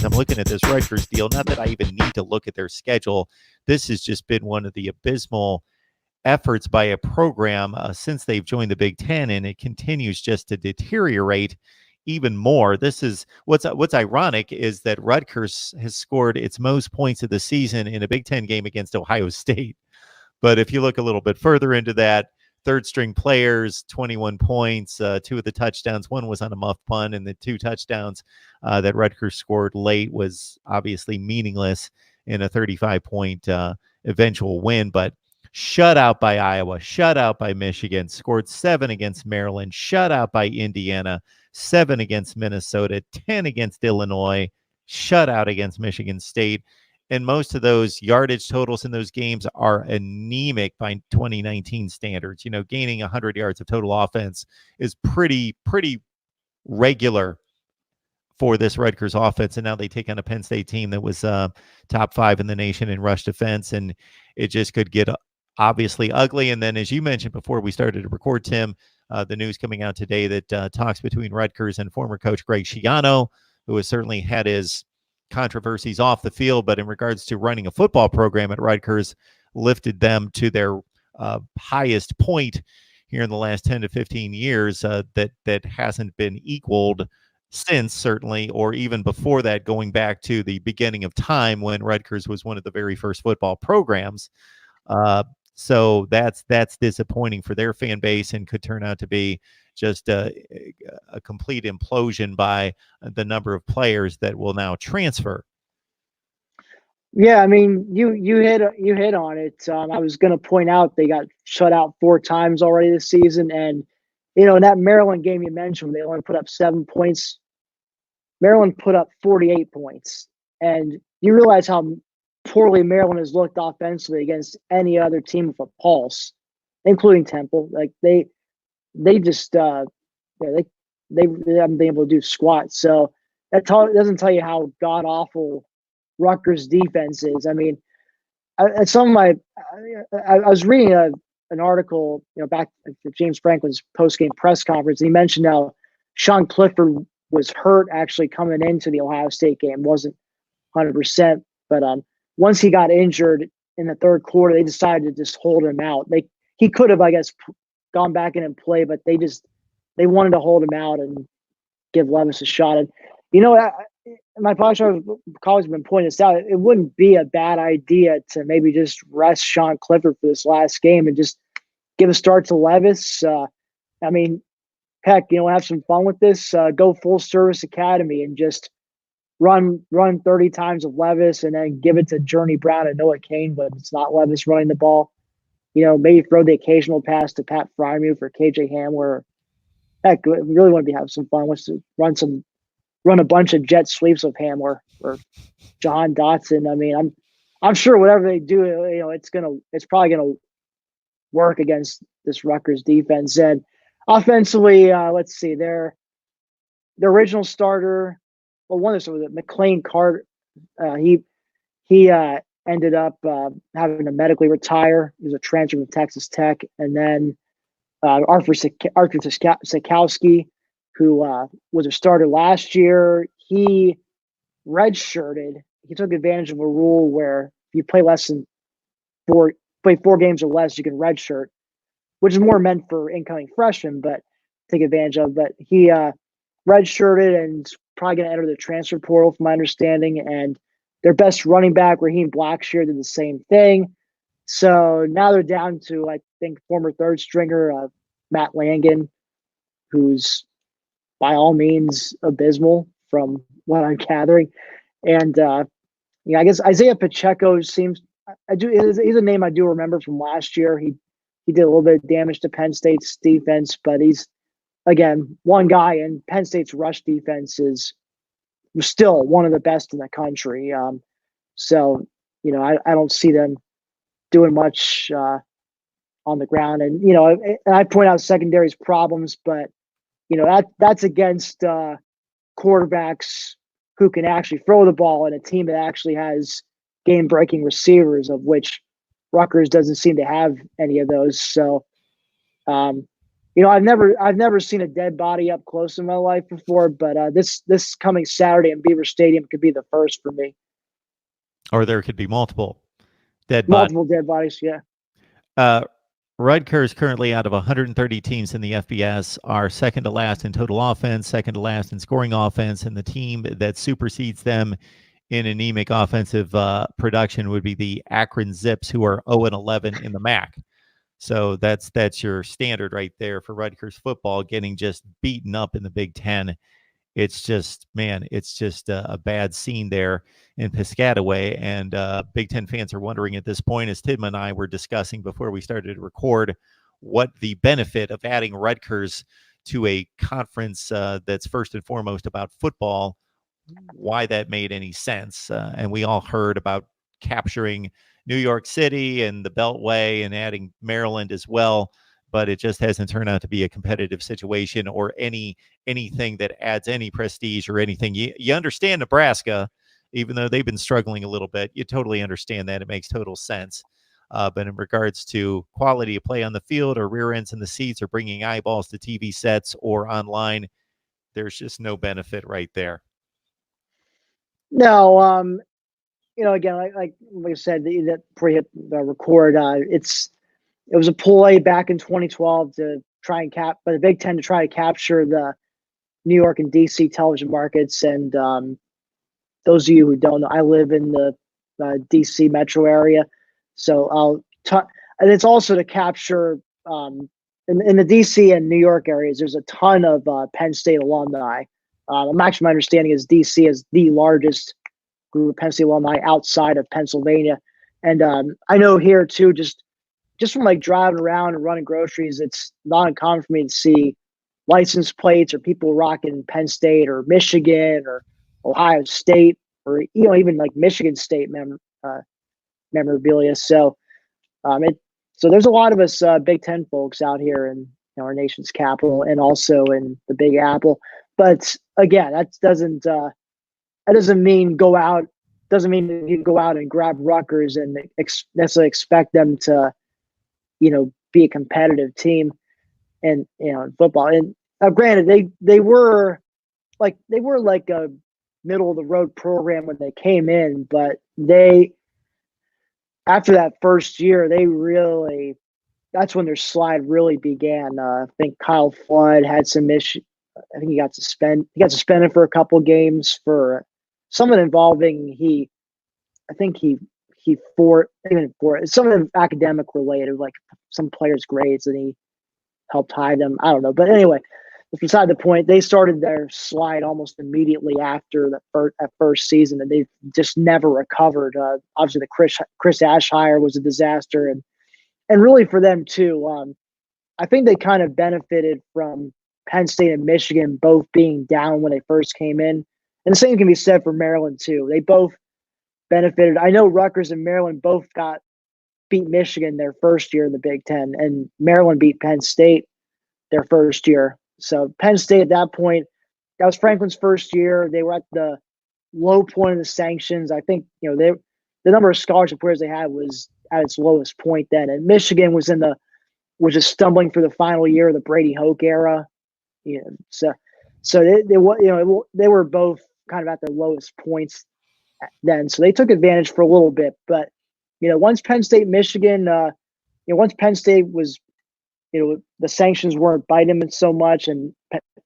I'm looking at this Rutgers deal, not that I even need to look at their schedule. This has just been one of the abysmal efforts by a program since they've joined the Big Ten, and it continues just to deteriorate even more. This is what's ironic is that Rutgers has scored its most points of the season in a Big Ten game against Ohio State. But if you look a little bit further into that, third string players, 21 points, 2 of the touchdowns. One was on a muff punt, and the 2 touchdowns that Rutgers scored late was obviously meaningless in a 35-point eventual win. But shut out by Iowa, shut out by Michigan, scored 7 against Maryland, shut out by Indiana, 7 against Minnesota, 10 against Illinois, shut out against Michigan State. And most of those yardage totals in those games are anemic by 2019 standards. You know, gaining 100 yards of total offense is pretty regular for this Rutgers offense. And now they take on a Penn State team that was top 5 in the nation in rush defense, and it just could get obviously ugly. And then, as you mentioned before we started to record, Tim, the news coming out today that talks between Rutgers and former coach Greg Schiano, who has certainly had his controversies off the field, but in regards to running a football program at Rutgers, lifted them to their highest point here in the last 10 to 15 years that hasn't been equaled since, certainly, or even before that, going back to the beginning of time when Rutgers was one of the very first football programs. So that's disappointing for their fan base and could turn out to be just a complete implosion by the number of players that will now transfer. Yeah, I mean, you hit on it. I was going to point out they got shut out 4 times already this season, and in that Maryland game you mentioned, they only put up 7 points. Maryland put up 48 points, and you realize how poorly Maryland has looked offensively against any other team with a pulse, including Temple. Like they just they haven't been able to do squat. So that doesn't tell you how god awful Rutgers defense is. I mean, I was reading an article, back at James Franklin's post-game press conference. And he mentioned how Sean Clifford was hurt actually coming into the Ohio State game, wasn't 100%, but once he got injured in the third quarter, they decided to just hold him out. He could have, I guess, gone back in and play, but they wanted to hold him out and give Levis a shot. And my podcast colleagues have been pointing this out. It wouldn't be a bad idea to maybe just rest Sean Clifford for this last game and just give a start to Levis. I mean, heck, have some fun with this. Go full service academy and just run 30 times of Levis and then give it to Journey Brown and Noah Kane, but it's not Levis running the ball. Maybe throw the occasional pass to Pat Frymuth or KJ Hamler. Heck, we really want to have some fun. Let's run a bunch of jet sweeps with Hamler or John Dotson. I mean, I'm sure whatever they do, it's probably gonna work against this Rutgers defense. And offensively, let's see, their original starter, well, one of them was McLean Carter. He ended up having to medically retire. He was a transfer from Texas Tech, and then Arthur Sikowski, who was a starter last year, he redshirted. He took advantage of a rule where if you play play 4 games or less, you can redshirt, which is more meant for incoming freshmen, but take advantage of. But he redshirted and is probably going to enter the transfer portal, from my understanding. And their best running back, Raheem Blackshear, did the same thing. So now they're down to, I think, former third stringer Matt Langen, who's by all means abysmal from what I'm gathering. And I guess Isaiah Pacheco he's a name I do remember from last year. He did a little bit of damage to Penn State's defense, but he's, again, one guy, and Penn State's rush defense was still one of the best in the country. So I don't see them doing much on the ground. And I point out secondary's problems, but that's against quarterbacks who can actually throw the ball, and a team that actually has game-breaking receivers, of which Rutgers doesn't seem to have any of those. So, I've never seen a dead body up close in my life before, but this coming Saturday in Beaver Stadium could be the first for me. Or there could be multiple dead bodies. Multiple dead bodies, yeah. Rutgers currently out of 130 teams in the FBS are second to last in total offense, second to last in scoring offense, and the team that supersedes them in anemic offensive production would be the Akron Zips, who are 0-11 in the MAC. So that's your standard right there for Rutgers football, getting just beaten up in the Big Ten. It's just, man, it's just a bad scene there in Piscataway. And Big Ten fans are wondering at this point, as Tim and I were discussing before we started to record, what the benefit of adding Rutgers to a conference that's first and foremost about football, why that made any sense. And we all heard about capturing New York City and the Beltway and adding Maryland as well, but it just hasn't turned out to be a competitive situation or anything that adds any prestige or anything. You understand Nebraska, even though they've been struggling a little bit. You totally understand that. It makes total sense. But in regards to quality of play on the field or rear ends in the seats or bringing eyeballs to TV sets or online, there's just no benefit right there. No, again, like I said, that before you hit the record, it was a ploy back in 2012 to try and by the Big Ten to try to capture the New York and DC television markets. And those of you who don't know, I live in the DC metro area, so and it's also to capture in the DC and New York areas. There's a ton of Penn State alumni. My understanding is DC is the largest group of Penn State alumni outside of Pennsylvania. And I know here too, just from like driving around and running groceries, it's not uncommon for me to see license plates or people rocking Penn State or Michigan or Ohio State or even like Michigan State memorabilia. So so there's a lot of us Big Ten folks out here in our nation's capital and also in the Big Apple. But again, that doesn't mean go out. Doesn't mean you go out and grab Rutgers and necessarily expect them to, be a competitive team, and in football. And granted, they were like a middle of the road program when they came in, but after that first year, that's when their slide really began. I think Kyle Flood had some issue. I think he got suspended for a couple games for something involving something academic related, like some players' grades, and he helped hide them. I don't know, but anyway, beside the point. They started their slide almost immediately after that first season, and they've just never recovered. Obviously, the Chris Ash hire was a disaster, and really for them too. I think they kind of benefited from Penn State and Michigan both being down when they first came in, and the same can be said for Maryland too. They both benefited. I know Rutgers and Maryland both beat Michigan their first year in the Big Ten, and Maryland beat Penn State their first year. So Penn State at that point, that was Franklin's first year. They were at the low point of the sanctions. I think the number of scholarship players they had was at its lowest point then, and Michigan was just stumbling for the final year of the Brady Hoke era. So they were both kind of at their lowest points then. So they took advantage for a little bit, but once Penn State, Michigan, once Penn State was, the sanctions weren't biting them so much, and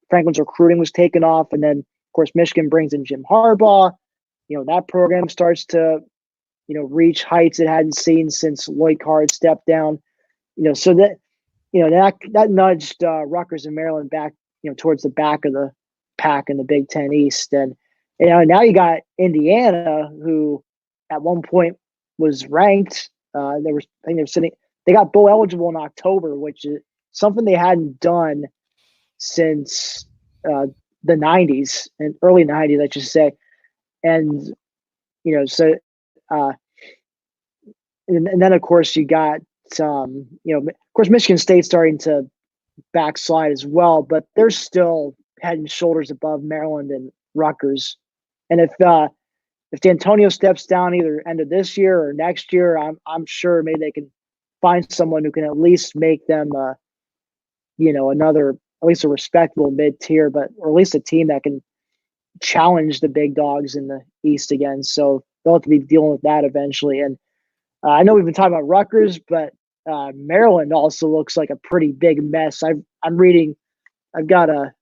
Franklin's recruiting was taken off, and then of course Michigan brings in Jim Harbaugh. That program starts to, reach heights it hadn't seen since Lloyd Carr had stepped down. So that nudged Rutgers and Maryland back, towards the back of the pack in the Big Ten East, and now you got Indiana, who at one point was ranked. They got bowl eligible in October, which is something they hadn't done since the 90s and early 90s, I should say. And and then of course you got of course Michigan State starting to backslide as well, but they're still head and shoulders above Maryland and Rutgers. And if D'Antonio steps down either end of this year or next year, I'm sure maybe they can find someone who can at least make them another, at least a respectable mid-tier, or at least a team that can challenge the big dogs in the East again. So they'll have to be dealing with that eventually. And I know we've been talking about Rutgers, but Maryland also looks like a pretty big mess. I've got a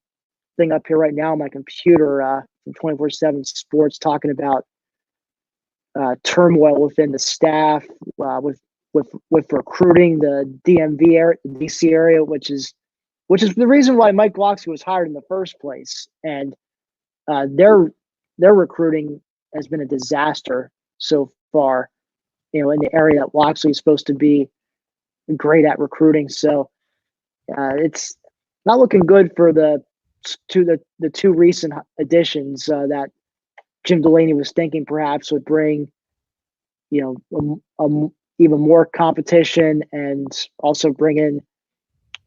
thing up here right now on my computer from 24/7 Sports talking about turmoil within the staff, with recruiting, the DMV area, the DC area, which is the reason why Mike Locksley was hired in the first place. And their recruiting has been a disaster so far, in the area that Locksley is supposed to be great at recruiting. So it's not looking good for the two recent additions that Jim Delaney was thinking perhaps would bring, even more competition, and also bring in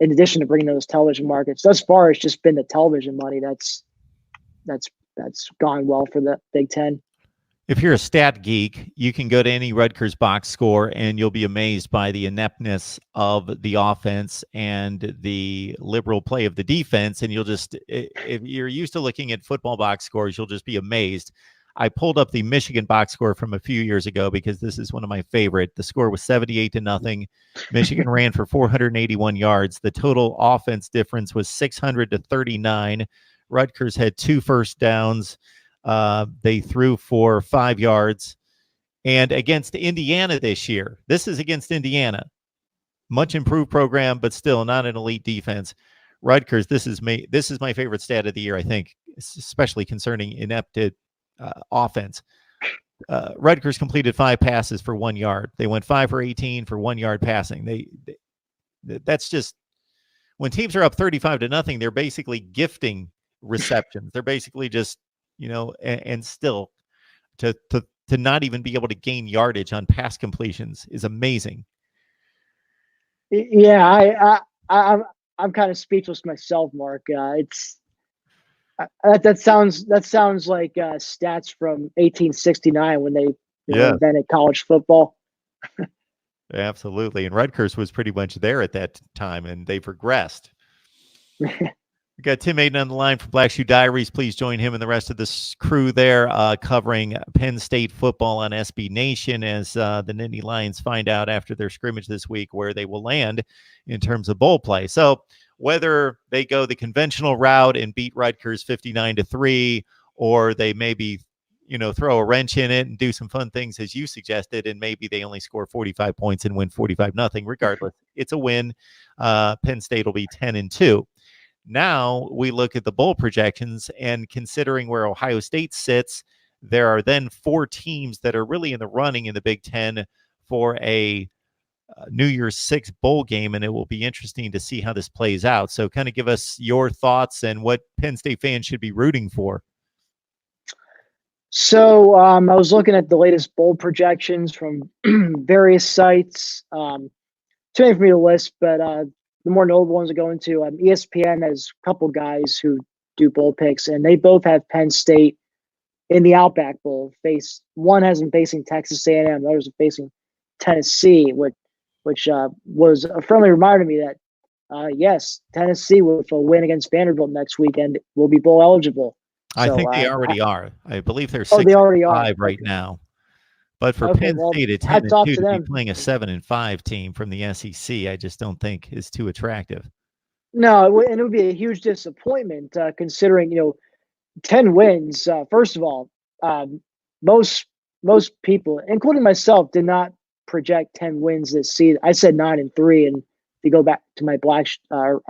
addition to bringing those television markets. Thus far, it's just been the television money that's gone well for the Big Ten. If you're a stat geek, you can go to any Rutgers box score and you'll be amazed by the ineptness of the offense and the liberal play of the defense. And if you're used to looking at football box scores, you'll just be amazed. I pulled up the Michigan box score from a few years ago because this is one of my favorite. The score was 78-0. Michigan ran for 481 yards. The total offense difference was 600-39. Rutgers had 2 first downs. They threw for 5 yards. And against Indiana this year, this is against Indiana, much improved program, but still not an elite defense. Rutgers, this is my favorite stat of the year, I think, especially concerning inept offense. Rutgers completed 5 passes for 1 yard. They went 5 for 18 for 1 yard passing. That's just, when teams are up 35-0, they're basically gifting receptions. They're basically just, and still to not even be able to gain yardage on pass completions is amazing. Yeah, I'm kind of speechless myself, Mark. That sounds like stats from 1869 when they invented college football. Absolutely, and Rutgers was pretty much there at that time, and they've regressed. We got Tim Aiden on the line from Black Shoe Diaries. Please join him and the rest of this crew there covering Penn State football on SB Nation as the Nittany Lions find out after their scrimmage this week where they will land in terms of bowl play. So whether they go the conventional route and beat Rutgers 59-3, or they maybe throw a wrench in it and do some fun things as you suggested, and maybe they only score 45 points and win 45-0. Regardless, it's a win. Penn State will be 10-2. Now we look at the bowl projections, and considering where Ohio State sits, there are then 4 teams that are really in the running in the Big Ten for a New Year's Six bowl game, and it will be interesting to see how this plays out. So kind of give us your thoughts and what Penn State fans should be rooting for. So I was looking at the latest bowl projections from various sites. Too many for me to list, but the more notable ones are going to ESPN has a couple guys who do bowl picks, and they both have Penn State in the Outback Bowl. One has them facing Texas A&M, the others are facing Tennessee, which was a friendly reminder to me that yes, Tennessee with a win against Vanderbilt next weekend will be bowl eligible. I think they already are. I believe they're 6-5 right now. But for Penn State at 10-2 to be playing a 7-5 team from the SEC, I just don't think is too attractive. No, and it would be a huge disappointment considering 10 wins. First of all, most people, including myself, did not project 10 wins this season. I said 9-3, and if you go back to my Black Shoe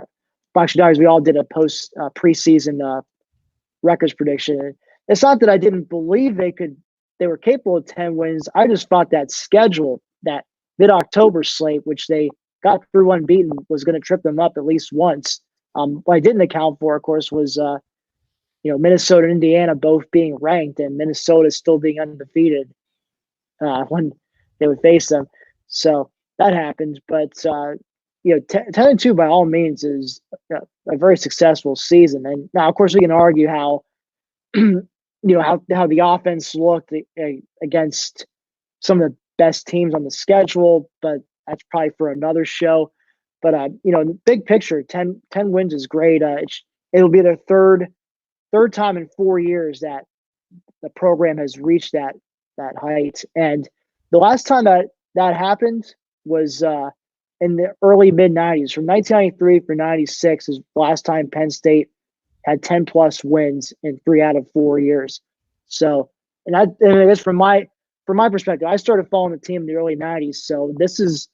Diaries, we all did a preseason records prediction. It's not that I didn't believe they were capable of 10 wins. I just thought that schedule, that mid-October slate, which they got through unbeaten, was going to trip them up at least once. What I didn't account for, of course, was Minnesota and Indiana both being ranked, and Minnesota still being undefeated when they would face them. So that happened. But 10-2 by all means is a very successful season. And now, of course, we can argue how how the offense looked against some of the best teams on the schedule, but that's probably for another show. But the big picture, 10 wins is great. It'll be their third time in 4 years that the program has reached that height. And the last time that happened was in the early mid 90s. From 1993 through 96 is the last time Penn State had 10 plus wins in 3 out of 4 years. So, and I guess from my perspective, I started following the team in the early 90s. So this is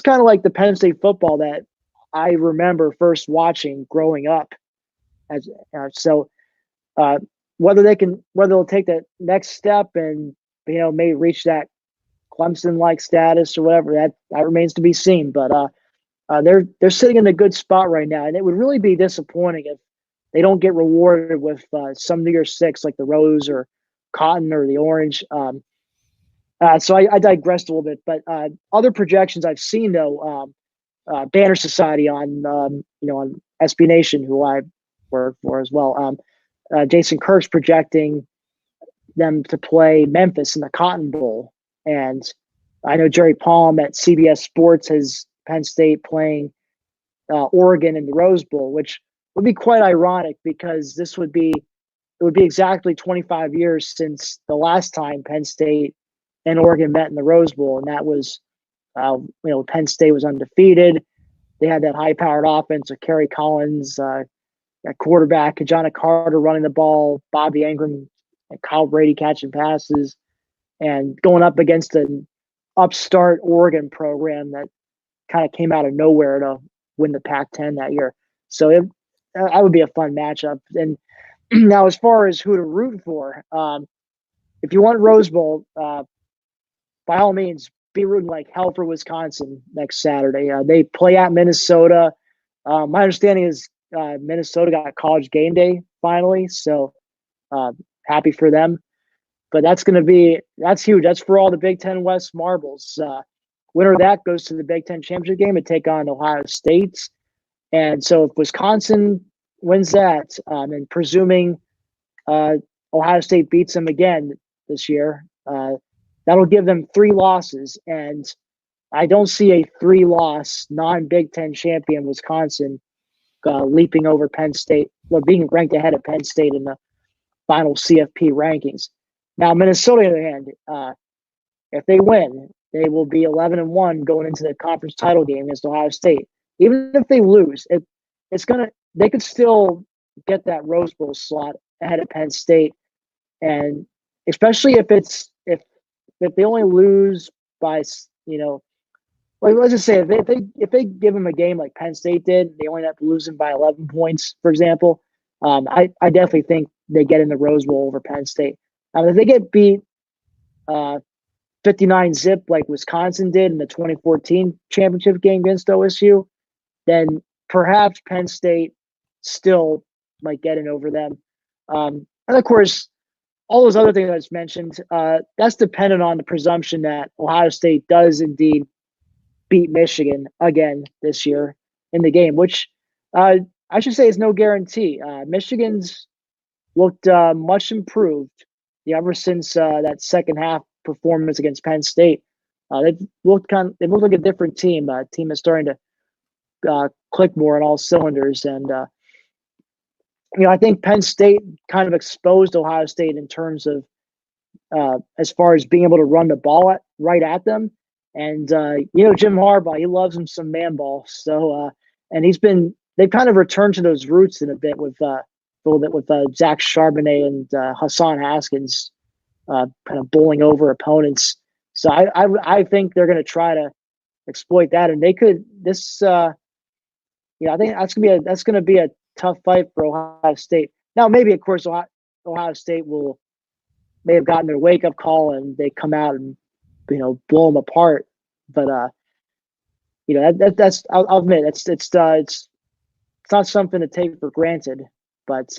kind of like the Penn State football that I remember first watching growing up. Whether they'll take that next step and may reach that Clemson-like status or whatever, that remains to be seen. But they're sitting in a good spot right now, and it would really be disappointing if they don't get rewarded with some New Year's Six like the Rose or Cotton or the Orange. So I digressed a little bit, but other projections I've seen though, Banner Society on on SB Nation, who I work for as well. Jason Kirk's projecting them to play Memphis in the Cotton Bowl, and I know Jerry Palm at CBS Sports has Penn State playing Oregon in the Rose Bowl, which would be quite ironic because it would be exactly 25 years since the last time Penn State and Oregon met in the Rose Bowl, and that was Penn State was undefeated. They had that high-powered offense with Kerry Collins, at quarterback, Kajana Carter running the ball, Bobby Ingram and Kyle Brady catching passes, and going up against an upstart Oregon program that kind of came out of nowhere to win the Pac-10 that year. So that would be a fun matchup. And now, as far as who to root for, if you want Rose Bowl, by all means, be rooting like hell for Wisconsin next Saturday. They play at Minnesota. My understanding is Minnesota got college game day finally, so happy for them. But that's huge. That's for all the Big Ten West marbles. Winner of that goes to the Big Ten championship game and take on Ohio State. And so if Wisconsin wins that, and presuming Ohio State beats them again this year, that'll give them 3 losses. And I don't see a 3-loss non-Big Ten champion Wisconsin leaping over Penn State, being ranked ahead of Penn State in the final CFP rankings. Now, Minnesota, on the other hand, if they win, they will be 11-1 going into the conference title game against Ohio State. Even if they lose, they could still get that Rose Bowl slot ahead of Penn State, and especially if they only lose by let's just say if they give them a game like Penn State did, they only end up losing by 11 points, for example. I definitely think they get in the Rose Bowl over Penn State. If they get beat 59-zip like Wisconsin did in the 2014 championship game against OSU, then perhaps Penn State still might get in over them. And of course, all those other things I just mentioned, that's dependent on the presumption that Ohio State does indeed beat Michigan again this year in the game, which I should say is no guarantee. Michigan's looked much improved ever since that second half performance against Penn State. They've looked like a different team. A team that's starting to click more on all cylinders, and I think Penn State kind of exposed Ohio State in terms of as far as being able to run the ball right at them. And Jim Harbaugh, he loves him some man ball. So and they've kind of returned to those roots in a bit with Zach Charbonnet and Hassan Haskins kind of bowling over opponents. So I think they're going to try to exploit that, and they could. I think that's going to be a tough fight for Ohio State. Now, maybe of course Ohio State may have gotten their wake up call and they come out and blow them apart. But that's I'll admit it's not something to take for granted. But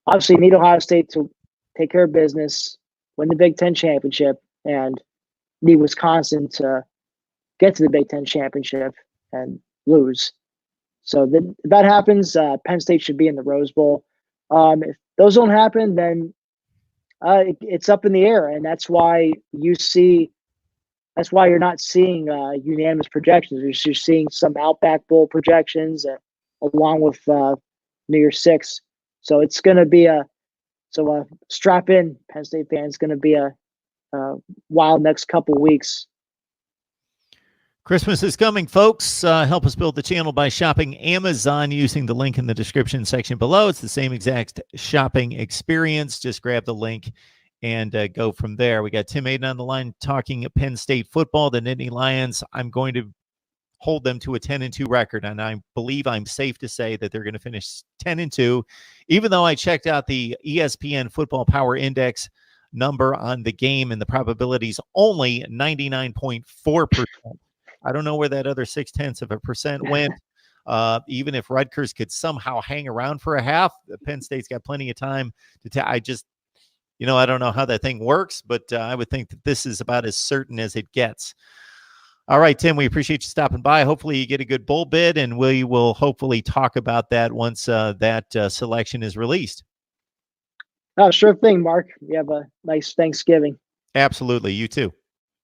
obviously, you need Ohio State to take care of business, win the Big Ten championship, and need Wisconsin to get to the Big Ten championship and lose. So if that happens, Penn State should be in the Rose Bowl. If those don't happen, then it's up in the air, and that's why you see That's why you're not seeing unanimous projections. You're seeing some Outback Bowl projections along with New Year's Six. So it's going to be strap in, Penn State fans. It's going to be a wild next couple weeks. Christmas is coming, folks. Help us build the channel by shopping Amazon using the link in the description section below. It's the same exact shopping experience. Just grab the link and go from there. We got Tim Aiden on the line talking Penn State football. The Nittany Lions, I'm going to hold them to a 10-2 record, and I believe I'm safe to say that they're going to finish 10-2, even though I checked out the ESPN Football Power Index number on the game, and the probability's only 99.4%. I don't know where that other 0.6% went. Even if Rutgers could somehow hang around for a half, Penn State's got plenty of time to I just, I don't know how that thing works, but I would think that this is about as certain as it gets. All right, Tim, we appreciate you stopping by. Hopefully you get a good bull bid, and we will hopefully talk about that once that selection is released. Oh, sure thing, Mark. You have a nice Thanksgiving. Absolutely. You too.